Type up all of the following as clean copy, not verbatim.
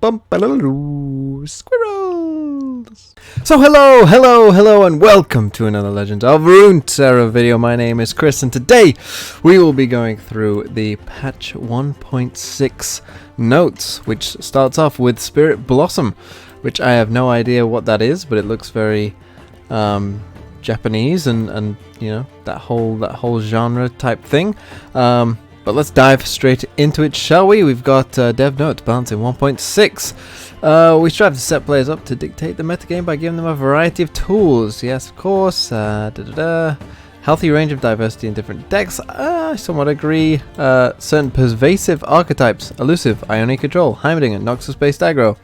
Squirrels! So hello, and welcome to another Legends of Runeterra video. My name is Chris, and today we will be going through the patch 1.6 notes, which starts off with Spirit Blossom, which I have no idea what that is, but it looks very Japanese and you know, that whole genre type thing. But let's dive straight into it, shall we? We've got dev notes balancing 1.6. We strive to set players up to dictate the metagame by giving them a variety of tools. Yes, of course. Healthy range of diversity in different decks. I somewhat agree. Certain pervasive archetypes, elusive, IONIA control, Heimer, Noxus-based aggro,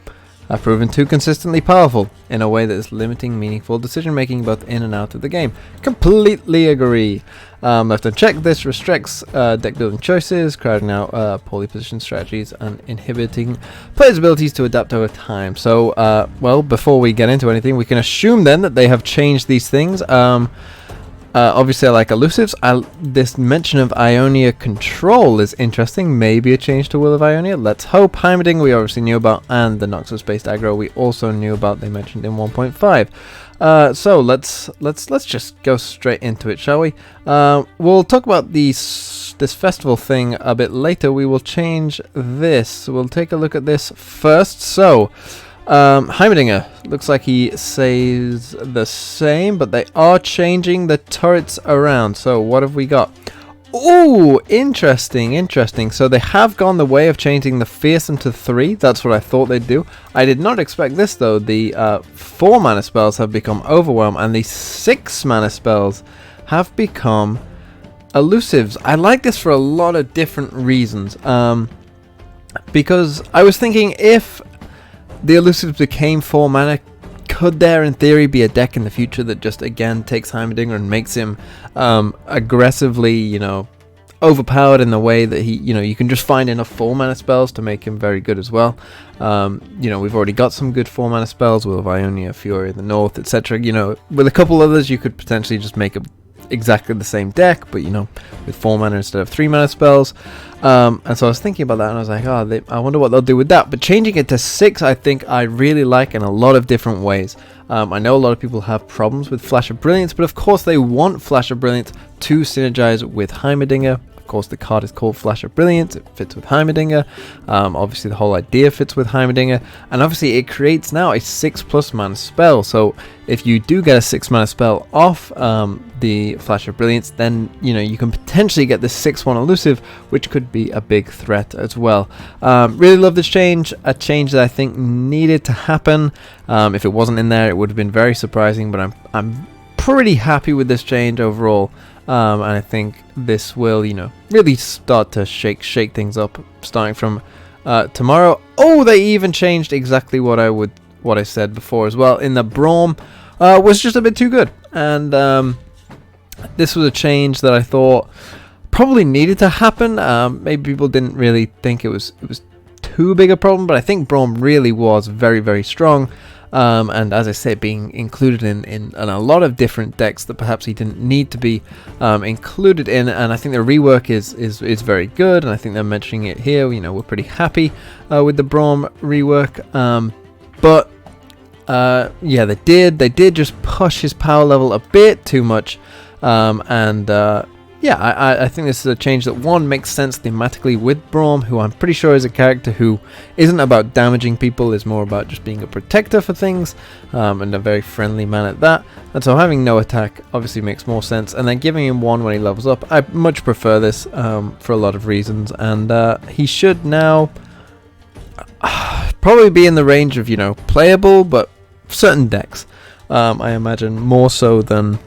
have proven too consistently powerful in a way that is limiting meaningful decision making both in and out of the game. Completely agree. Left unchecked, this restricts deck building choices, crowding out poorly positioned strategies and inhibiting players' abilities to adapt over time. So, well, before we get into anything, we can assume then that they have changed these things. Obviously I like elusives. This mention of IONIA control is interesting. Maybe a change to Will of IONIA. Let's hope. Heimer we obviously knew about, and the Noxus based aggro we also knew about. They mentioned in 1.5. So let's just go straight into it, shall we? We'll talk about this festival thing a bit later. We will change this. We'll take a look at this first. So Heimer looks like he says the same, but they are changing the turrets around. So what have we got? Oh, interesting. So they have gone the way of changing the fearsome to 3. That's what I thought they'd do. I did not expect this though. The 4 mana spells have become overwhelm, and the 6 mana spells have become elusives. I like this for a lot of different reasons. Because I was thinking, if the elusives became 4 mana, could there in theory be a deck in the future that just again takes Heimer and makes him aggressively, you know, overpowered in the way that he, you know, you can just find enough 4 mana spells to make him very good as well. You know, we've already got some good 4 mana spells, Will of Ionia, Fury of the North, etc. You know, with a couple others you could potentially just make exactly the same deck, but you know, with 4 mana instead of 3 mana spells. And so I was thinking about that, and I was like, oh, I wonder what they'll do with that. But changing it to 6, I think I really like in a lot of different ways. I know a lot of people have problems with Flash of Brilliance, but of course they want Flash of Brilliance to synergize with Heimer. Of course, the card is called Flash of Brilliance. It fits with Heimer. Obviously, the whole idea fits with Heimer, and obviously, it creates now a 6+ mana spell. So, if you do get a 6 mana spell off the Flash of Brilliance, then you know you can potentially get this 6/1 elusive, which could be a big threat as well. Really love this change. A change that I think needed to happen. If it wasn't in there, it would have been very surprising. But I'm pretty happy with this change overall. And I think this will, you know, really start to shake things up starting from tomorrow. Oh, they even changed exactly what I said before as well. In the Braum was just a bit too good, and this was a change that I thought probably needed to happen. Maybe people didn't really think it was too big a problem, but I think Braum really was very, very strong. And as I said, being included in a lot of different decks that perhaps he didn't need to be included in, and I think the rework is very good, and I think they're mentioning it here. You know, we're pretty happy with the Braum rework, but yeah, they did just push his power level a bit too much, and yeah, I think this is a change that, one, makes sense thematically with Braum, who I'm pretty sure is a character who isn't about damaging people, is more about just being a protector for things, and a very friendly man at that. And so having no attack obviously makes more sense, and then giving him 1 when he levels up, I much prefer this for a lot of reasons, and he should now probably be in the range of, you know, playable, but certain decks, I imagine more so than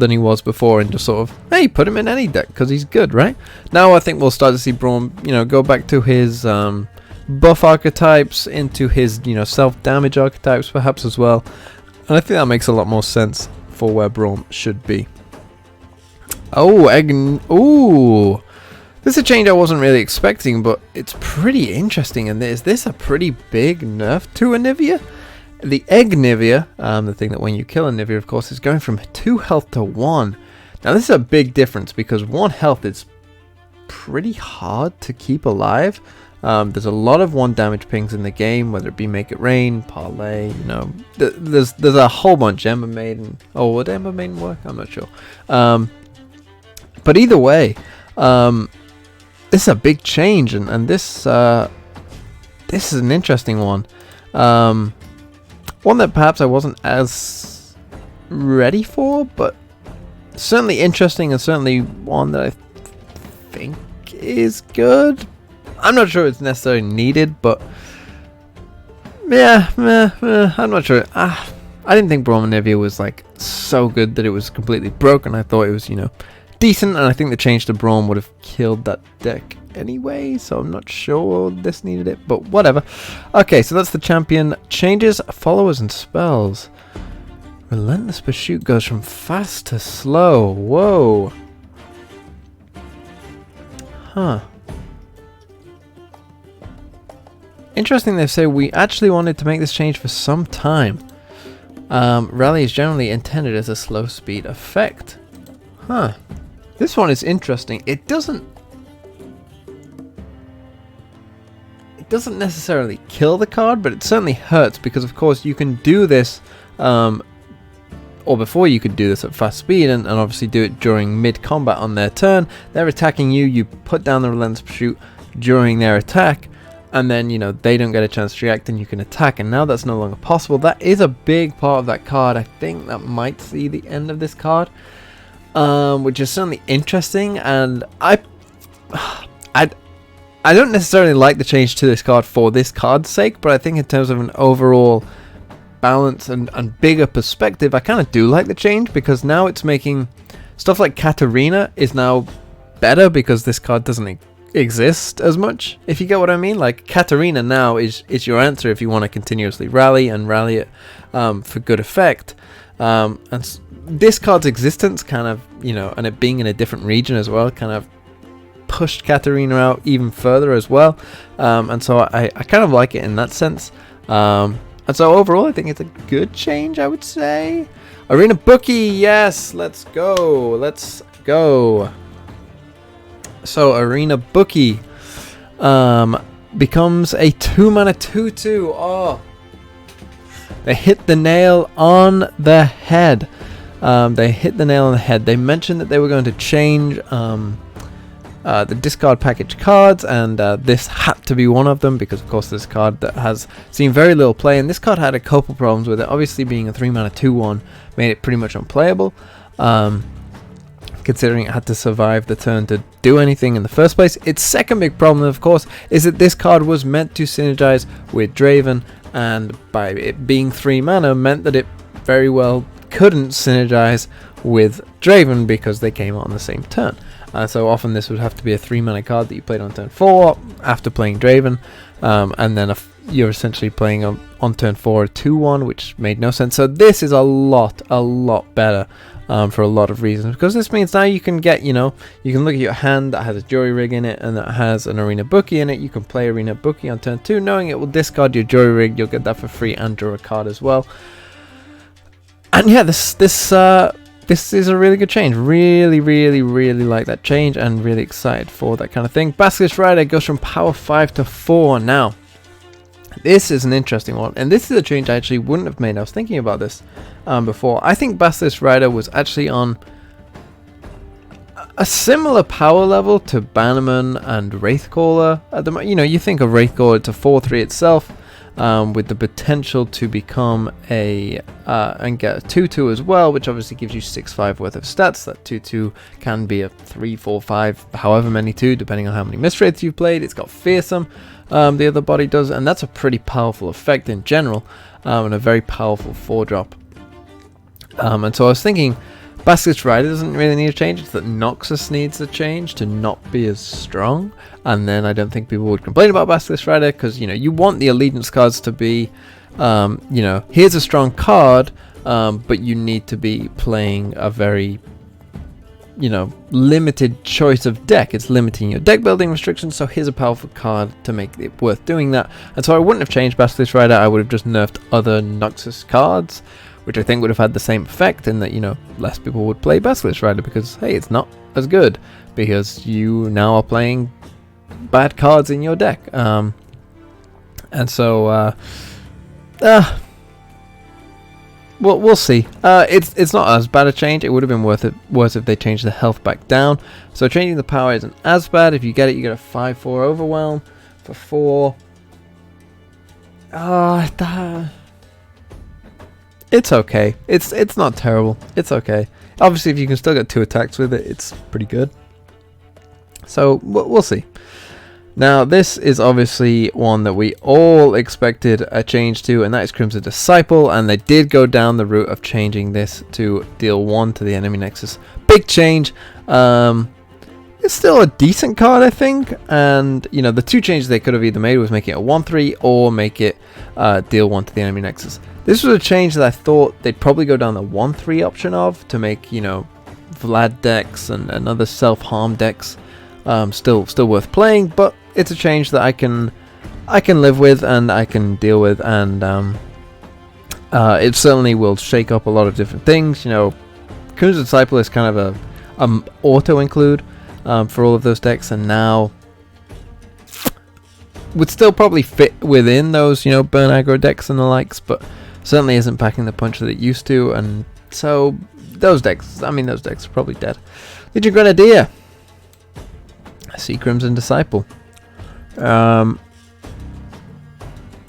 he was before, and just sort of, hey, put him in any deck because he's good, right? Now I think we'll start to see Braum, you know, go back to his buff archetypes, into his, you know, self-damage archetypes perhaps as well, and I think that makes a lot more sense for where Braum should be. Oh, ooh, this is a change I wasn't really expecting, but it's pretty interesting. And is this a pretty big nerf to Anivia? The Anivia, the thing that when you kill Anivia, of course, is going from 2 health to 1. Now this is a big difference because 1 health is pretty hard to keep alive. There's a lot of 1 damage pings in the game, whether it be Make It Rain, Parlay, you know, there's a whole bunch. Ember Maiden. Oh, would Ember Maiden work? I'm not sure. But either way, this is a big change, and this is an interesting one. One that perhaps I wasn't as ready for, but certainly interesting, and certainly one that I think is good. I'm not sure it's necessarily needed, but yeah, I'm not sure. I didn't think Braum and Anivia was like so good that it was completely broken. I thought it was, you know, decent, and I think the change to Braum would have killed that deck anyway, so I'm not sure this needed it, but whatever. Okay, so that's the champion changes. Followers and spells. Relentless Pursuit goes from fast to slow. Whoa. Huh. Interesting, they say we actually wanted to make this change for some time. Rally is generally intended as a slow speed effect. Huh. This one is interesting. It doesn't necessarily kill the card, but it certainly hurts, because of course you can do this, or before you could do this at fast speed, and obviously do it during mid-combat on their turn. They're attacking you, you put down the Relentless Pursuit during their attack, and then, you know, they don't get a chance to react and you can attack, and now that's no longer possible. That is a big part of that card. I think that might see the end of this card, which is certainly interesting, and I don't necessarily like the change to this card for this card's sake, but I think in terms of an overall balance and bigger perspective, I kind of do like the change, because now it's making stuff like Katarina is now better, because this card doesn't exist as much, if you get what I mean. Like, Katarina now is your answer if you want to continuously rally it for good effect, and this card's existence kind of, you know, and it being in a different region as well, kind of pushed Katarina out even further as well, and so I kind of like it in that sense, and so overall I think it's a good change, I would say. Arena Bookie, yes, let's go. So Arena Bookie becomes a 2-mana 2/2. Oh, they hit the nail on the head. They mentioned that they were going to change the discard package cards, and this had to be one of them, because of course this card that has seen very little play, and this card had a couple problems with it. Obviously, being a 3-mana 2/1 made it pretty much unplayable, considering it had to survive the turn to do anything in the first place. Its second big problem, of course, is that this card was meant to synergize with Draven, and by it being 3 mana meant that it very well couldn't synergize with Draven, because they came out on the same turn. So often this would have to be a 3-mana card that you played on turn 4 after playing Draven, and then you're essentially playing on turn 4 a 2/1, which made no sense. So this is a lot better for a lot of reasons, because this means now you can get, you know, you can look at your hand that has a Jury Rig in it and that has an Arena Bookie in it. You can play Arena Bookie on turn 2, knowing it will discard your Jury Rig. You'll get that for free and draw a card as well. And yeah, this is a really good change. Really like that change, and really excited for that kind of thing. Basilisk Rider goes from power 5 to 4 now. This is an interesting one, and this is a change I actually wouldn't have made. I was thinking about this before. I think Basilisk Rider was actually on a similar power level to Bannerman and Wraithcaller. You know, you think of Wraithcaller, it's a 4/3 itself, with the potential to become and get a 2/2 as well, which obviously gives you 6/5 worth of stats. That 2/2 can be a 3, 4, 5, however many 2, depending on how many Mistwraiths you've played. It's got Fearsome, the other body does, and that's a pretty powerful effect in general, and a very powerful 4-drop. And so I was thinking, Basilisk Rider doesn't really need a change. It's that Noxus needs a change to not be as strong, and then I don't think people would complain about Basilisk Rider, because, you know, you want the Allegiance cards to be, you know, here's a strong card, but you need to be playing a very, you know, limited choice of deck. It's limiting your deck building restrictions, so here's a powerful card to make it worth doing that. And so I wouldn't have changed Basilisk Rider. I would have just nerfed other Noxus cards, which I think would have had the same effect, in that, you know, less people would play Basilisk Rider, because hey, it's not as good, because you now are playing bad cards in your deck. And so we'll see. It's not as bad a change. It would have been worse if they changed the health back down. So changing the power isn't as bad. If you get it, you get a 5/4 overwhelm for 4. It's okay. It's not terrible. It's okay. Obviously, if you can still get 2 attacks with it, it's pretty good. So we'll see. Now, this is obviously one that we all expected a change to, and that is Crimson Disciple, and they did go down the route of changing this to deal 1 to the enemy nexus. Big change. It's still a decent card, I think, and you know, the 2 changes they could have either made was making it a 1/3 or make it deal 1 to the enemy nexus. This was a change that I thought they'd probably go down the 1/3 option of, to make, you know, Vlad decks and other self-harm decks still worth playing, but it's a change that I can live with and I can deal with, and it certainly will shake up a lot of different things. You know, Crimson Disciple is kind of a auto include for all of those decks, and now would still probably fit within those, you know, burn aggro decks and the likes, but certainly isn't packing the punch that it used to, and so those decks are probably dead. Legion Grenadier. I see Crimson Disciple.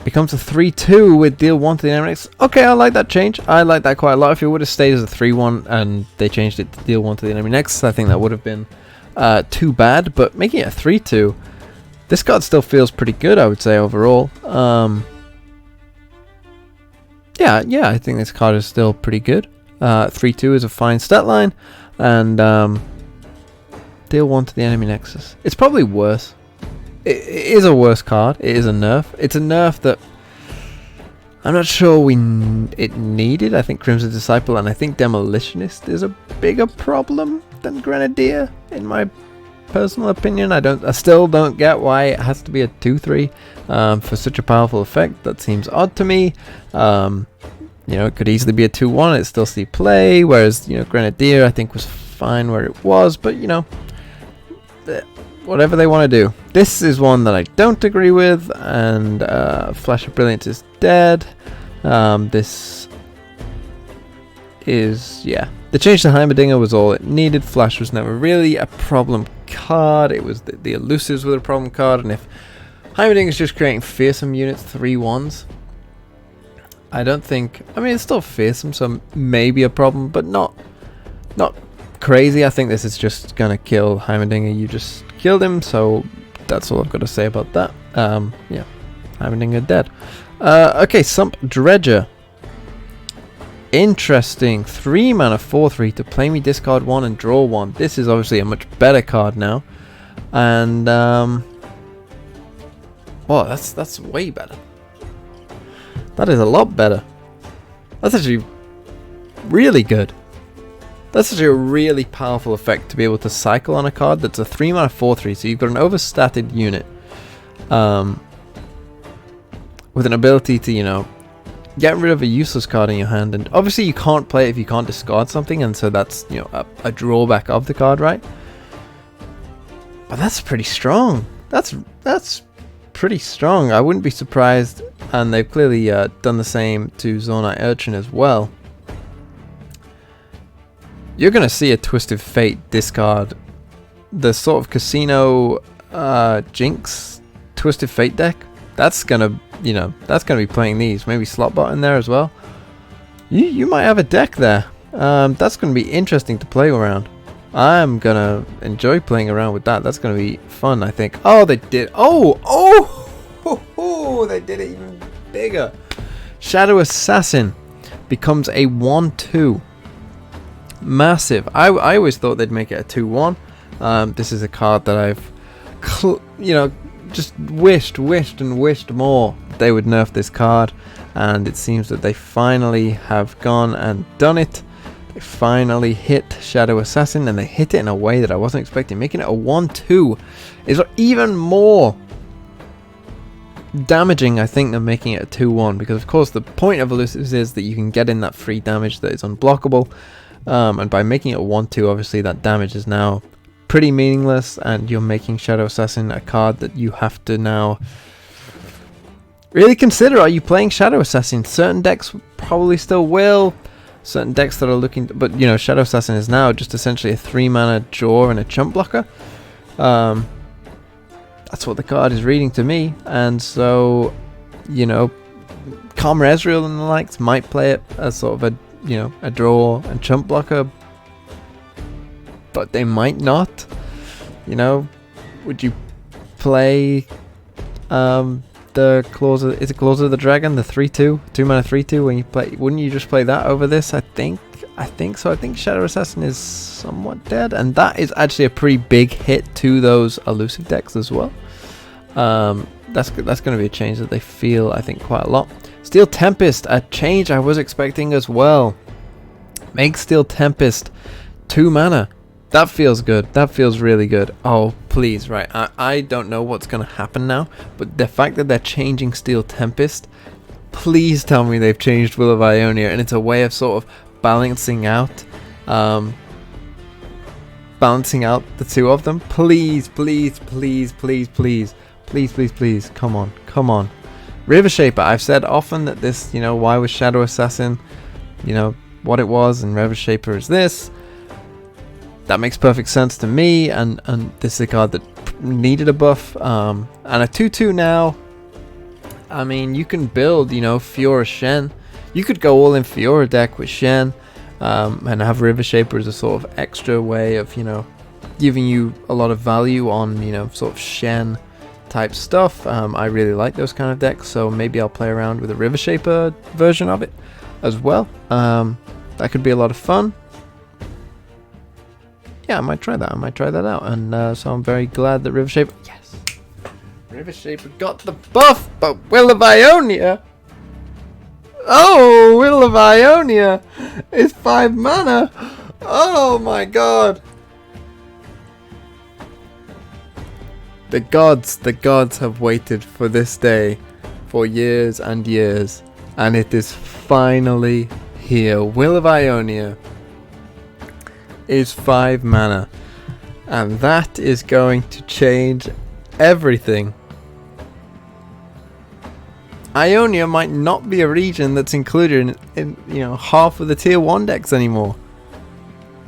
Becomes a 3/2 with deal 1 to the enemy nexus. Okay, I like that change. I like that quite a lot. If it would have stayed as a 3/1 and they changed it to deal 1 to the enemy nexus, I think that would have been too bad. But making it a 3/2, this card still feels pretty good, I would say, overall. Yeah, I think this card is still pretty good. 3/2 is a fine stat line, and deal 1 to the enemy nexus. It's probably worse. It is a worse card. It is a nerf. It's a nerf that I'm not sure it needed. I think Crimson Disciple and I think Demolitionist is a bigger problem than Grenadier, in my personal opinion. I still don't get why it has to be a 2/3 for such a powerful effect. That seems odd to me. You know, it could easily be a 2/1. It still see play, whereas, you know, Grenadier I think was fine where it was, but you know, whatever they want to do. This is one that I don't agree with, and Flash of Brilliance is dead. This is, yeah. The change to Heimerdinger was all it needed. Flash was never really a problem card. It was the elusives were a problem card, and if Heimerdinger is just creating fearsome units, 3/1s, I don't think, I mean, it's still fearsome, so maybe a problem, but not crazy. I think this is just gonna kill Heimerdinger. You just killed him, so that's all I've got to say about that. Yeah, Heimerdinger dead. Okay, Sump Dredger. Interesting. 3 mana 4/3 to play me, discard 1 and draw 1. This is obviously a much better card now, and well, that's way better. That is a lot better. That's actually really good. That's actually a really powerful effect to be able to cycle on a card that's a 3 mana 4/3. So you've got an overstatted unit with an ability to, you know, get rid of a useless card in your hand. And obviously you can't play it if you can't discard something, and so that's, you know, a drawback of the card, right? But that's pretty strong. That's pretty strong. I wouldn't be surprised, and they've clearly done the same to Zonite Urchin as well. You're going to see a Twisted Fate discard the sort of Casino Jinx Twisted Fate deck. That's going to, you know, that's going to be playing these. Maybe Slotbot in there as well. You might have a deck there. That's going to be interesting to play around. I'm going to enjoy playing around with that. That's going to be fun, I think. Oh, they did. Oh, they did it even bigger. Shadow Assassin becomes a 1/2. Massive. I always thought they'd make it a 2/1. This is a card that I've, you know, just wished more they would nerf this card, and it seems that they finally have gone and done it. They finally hit Shadow Assassin, and they hit it in a way that I wasn't expecting. Making it a 1/2 is even more damaging, I think, than making it a 2/1, because of course the point of elusives is that you can get in that free damage that is unblockable. And by making it a 1/2, obviously that damage is now pretty meaningless, and you're making Shadow Assassin a card that you have to now really consider. Are you playing Shadow Assassin? Certain decks probably still will. Certain decks that are looking to, but you know, Shadow Assassin is now just essentially a 3-mana jaw and a chump blocker. That's what the card is reading to me, and so, you know, Karma Ezreal and the likes might play it as sort of a, you know, a draw and chump blocker, but they might not. You know, would you play the Claws of, is it Claws of the Dragon, the 3/2, 2-mana 3/2? When you play, wouldn't you just play that over this? I think so. I think Shadow Assassin is somewhat dead, and that is actually a pretty big hit to those elusive decks as well. That's going to be a change that they feel, I think, quite a lot. Steel Tempest, a change I was expecting as well. Make Steel Tempest 2 mana. That feels good. That feels really good. Oh, please, right. I don't know what's going to happen now, but the fact that they're changing Steel Tempest, please tell me they've changed Will of Ionia, and it's a way of sort of balancing out the two of them. Please, please, please, please, please, please, please, please. Come on, come on. River Shaper, I've said often that this, you know, why was Shadow Assassin, you know, what it was, and River Shaper is this. That makes perfect sense to me, and this is a card that needed a buff, and a 2/2 now. I mean, you can build, you know, Fiora Shen. You could go all in Fiora deck with Shen, and have River Shaper as a sort of extra way of, you know, giving you a lot of value on, you know, sort of Shen type stuff. I really like those kind of decks, so maybe I'll play around with a River Shaper version of it as well. That could be a lot of fun. Yeah, I might try that. I might try that out. And so I'm very glad that River Shaper... Yes! River Shaper got the buff, but Will of Ionia... Oh! Will of Ionia is 5 mana! Oh my god! The gods have waited for this day for years and years. And it is finally here. Will of Ionia is 5 mana, and that is going to change everything. Ionia might not be a region that's included in you know, half of the tier 1 decks anymore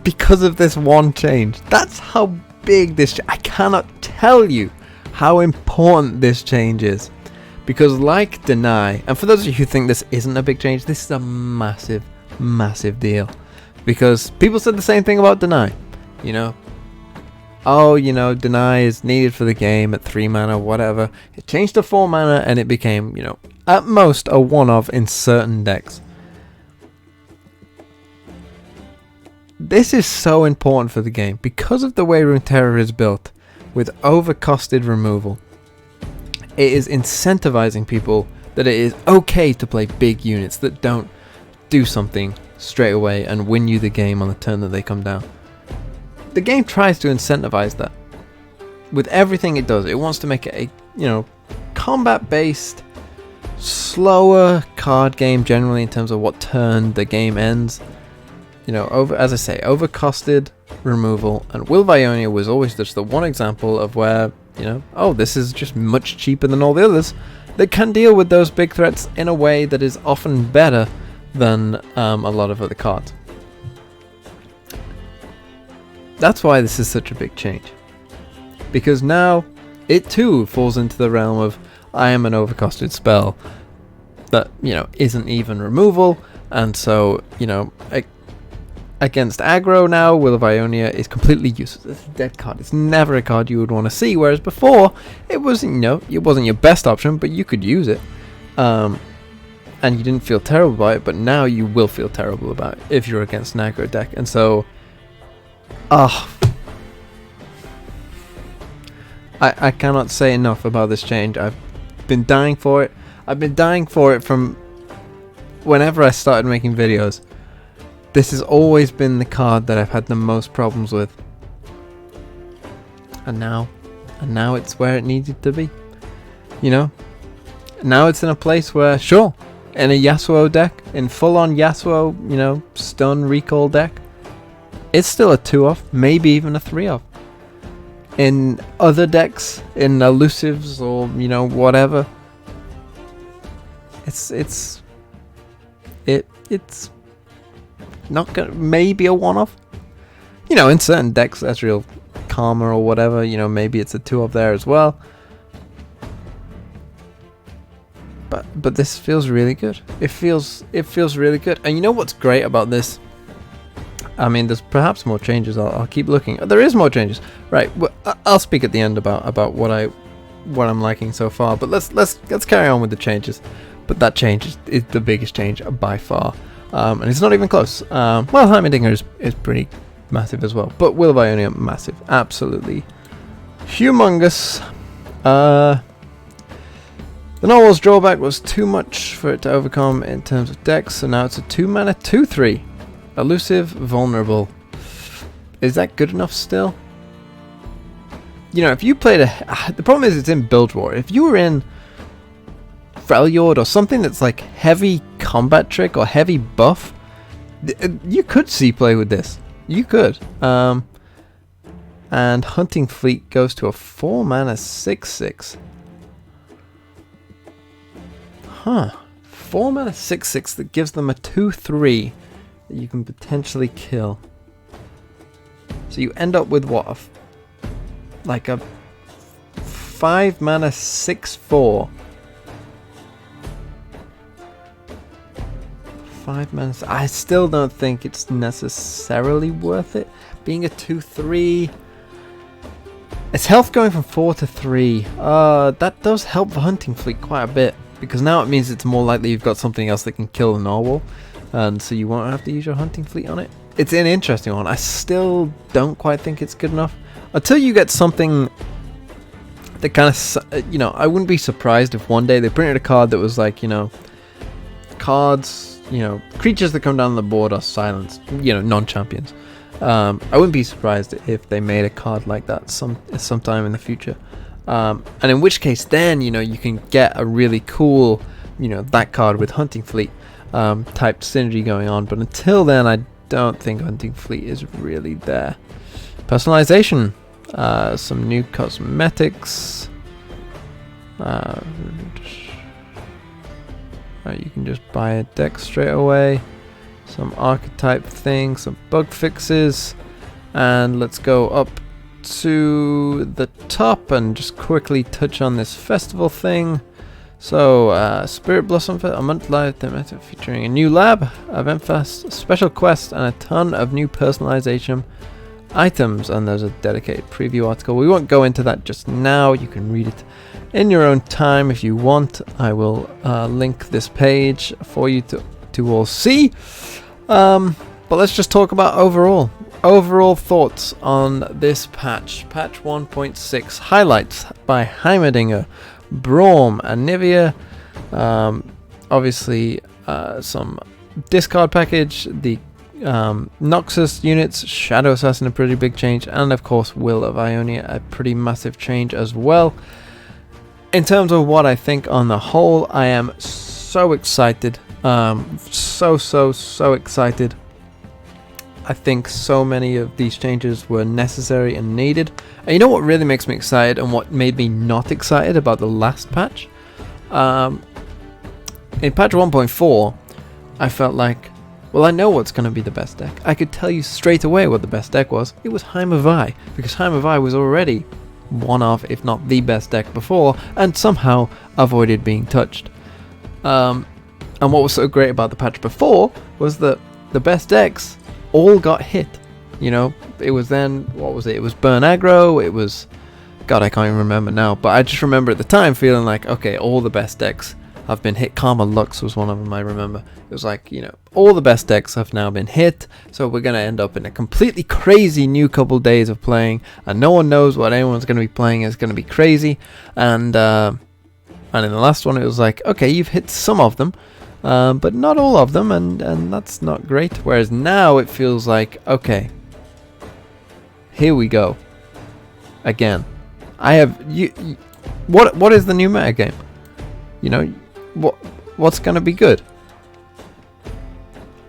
because of this one change. That's how big this I cannot tell you how important this change is, because like Deny, and for those of you who think this isn't a big change, this is a massive deal. Because people said the same thing about Deny, you know. Oh, you know, Deny is needed for the game at 3 mana, whatever. It changed to 4 mana, and it became, you know, at most a one-of in certain decks. This is so important for the game because of the way Runeterra is built, with overcosted removal. It is incentivizing people that it is okay to play big units that don't do something straight away and win you the game on the turn that they come down. The game tries to incentivize that with everything it does. It wants to make it a, you know, combat based, slower card game generally in terms of what turn the game ends. You know, as I say, overcosted removal, and Will of Ionia was always just the one example of where, you know, oh, this is just much cheaper than all the others that can deal with those big threats in a way that is often better than a lot of other cards. That's why this is such a big change, because now it too falls into the realm of I am an overcosted spell that, you know, isn't even removal, and so, you know, against aggro now, Will of Ionia is completely useless. It's a dead card. It's never a card you would want to see, whereas before it was, you know, it wasn't your best option, but you could use it. And you didn't feel terrible about it, but now you will feel terrible about it if you're against an aggro deck. And so, I cannot say enough about this change. I've been dying for it. I've been dying for it from whenever I started making videos. This has always been the card that I've had the most problems with. And now it's where it needed to be. You know? Now it's in a place where, sure, in a Yasuo deck, in full-on Yasuo, you know, stun recall deck, it's still a 2-off, maybe even a 3-off. in other decks, in elusives or whatever. It's not gonna, maybe a one-off. In certain decks, Ezreal Karma or whatever, maybe it's a 2-off there as well. But this feels really good. It feels really good. And you know what's great about this? I mean, there's perhaps more changes. I'll keep looking. There is more changes, right? Well, I'll speak at the end about what I'm liking so far. But let's carry on with the changes. But that change is the biggest change by far, and it's not even close. Well, Heimerdinger is pretty massive as well, but Will of Ionia massive, absolutely humongous. The Narwhal's drawback was too much for it to overcome in terms of decks, so now it's a 2-mana 2/3. Elusive, vulnerable. Is that good enough still? If you played the problem is it's in Build War. If you were in Freljord or something that's like heavy combat trick or heavy buff, you could see play with this. You could. And Hunting Fleet goes to a 4-mana 6/6. Huh. 4-mana 6/6 that gives them a 2/3 that you can potentially kill. So you end up with what? Like a 5-mana 6/4. 5 mana. I still don't think it's necessarily worth it. Being a 2/3. Its health going from 4 to 3. That does help the Hunting Fleet quite a bit. Because now it means it's more likely you've got something else that can kill the Narwhal. And so you won't have to use your Hunting Fleet on it. It's an interesting one. I still don't quite think it's good enough. Until you get something that kind of, I wouldn't be surprised if one day they printed a card that was like, cards, creatures that come down the board are silenced, non-champions. I wouldn't be surprised if they made a card like that sometime in the future. And in which case then, you can get a really cool, that card with Hunting Fleet type synergy going on. But until then, I don't think Hunting Fleet is really there. Personalization. Some new cosmetics. You can just buy a deck straight away. Some archetype things, some bug fixes. And let's go up to the top and just quickly touch on this festival thing. So, Spirit Blossom, a month live featuring a new lab, event fest, special quest, and a ton of new personalization items. And there's a dedicated preview article. We won't go into that just now. You can read it in your own time if you want. I will link this page for you to all see. But let's just talk about overall thoughts on this patch. Patch 1.6 highlights by Heimerdinger, Braum, Anivia. Obviously, some discard package, the Noxus units, Shadow Assassin, a pretty big change, and of course Will of Ionia, a pretty massive change as well. In terms of what I think on the whole, I am so excited. So excited. I think so many of these changes were necessary and needed. And you know what really makes me excited and what made me not excited about the last patch? In patch 1.4, I felt like, well, I know what's going to be the best deck. I could tell you straight away what the best deck was. It was Heimer, because Heimer was already one of, if not the best deck before, and somehow avoided being touched. And what was so great about the patch before was that the best decks all got hit. It was then, what was it? It was Burn Aggro, it was, God, I can't even remember now, but I just remember at the time feeling like, okay, all the best decks have been hit. Karma Lux was one of them, I remember. It was like, all the best decks have now been hit, so we're going to end up in a completely crazy new couple days of playing, and no one knows what anyone's going to be playing. It's going to be crazy, and in the last one it was like, okay, you've hit some of them, but not all of them, and that's not great. Whereas now it feels like, okay, here we go again. I have what is the new meta game? What's gonna be good?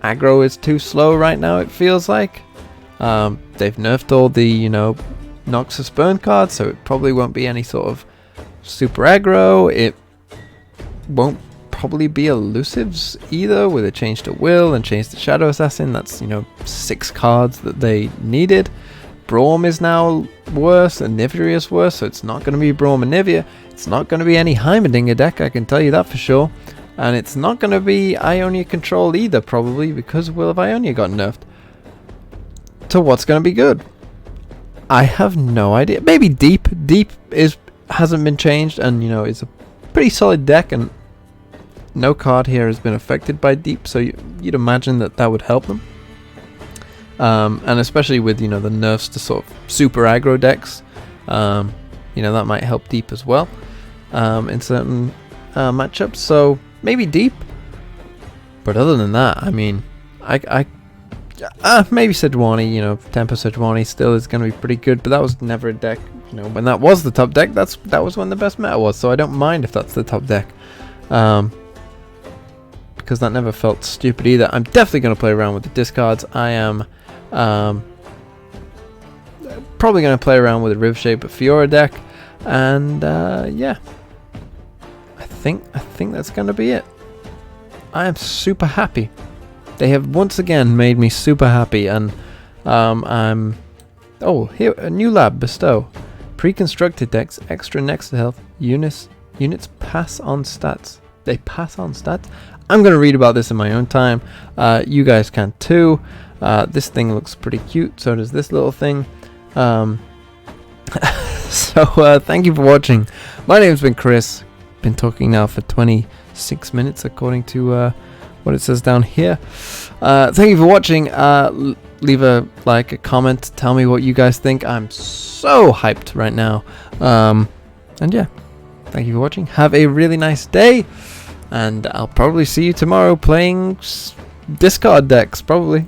Aggro is too slow right now, it feels like. They've nerfed all the Noxus burn card, so it probably won't be any sort of super aggro. It won't probably be elusives either, with a change to Will and change to Shadow Assassin. That's, you know, 6 cards that they needed. Braum is now worse, and Anivia is worse, so it's not going to be Braum and Anivia. It's not going to be any Heimerdinger deck, I can tell you that for sure. And it's not going to be Ionia control either, probably, because Will of Ionia got nerfed. So what's going to be good? I have no idea. Maybe Deep. Deep hasn't been changed, and, you know, it's a pretty solid deck, and no card here has been affected by Deep, so you'd imagine that that would help them. And especially with, you know, the nerfs to sort of super aggro decks, you know, that might help Deep as well in certain matchups. So maybe Deep, but other than that, I mean, maybe Sejuani. You know, Tempo Sejuani still is going to be pretty good, but that was never a deck. You know, when that was the top deck, that was when the best meta was. So I don't mind if that's the top deck, because that never felt stupid either. I'm definitely going to play around with the discards. I am probably going to play around with a Riv Shape Fiora deck, and yeah, I think that's going to be it. I am super happy. They have once again made me super happy, and oh, here, a new lab, bestow. Pre-constructed decks, extra next to health, units pass on stats. They pass on stats? I'm going to read about this in my own time. You guys can too. This thing looks pretty cute, so does this little thing. So thank you for watching. My name's been Chris. Been talking now for 26 minutes according to what it says down here. Thank you for watching. Leave a like, a comment, tell me what you guys think. I'm so hyped right now. And yeah, thank you for watching. Have a really nice day, and I'll probably see you tomorrow playing discard decks, probably.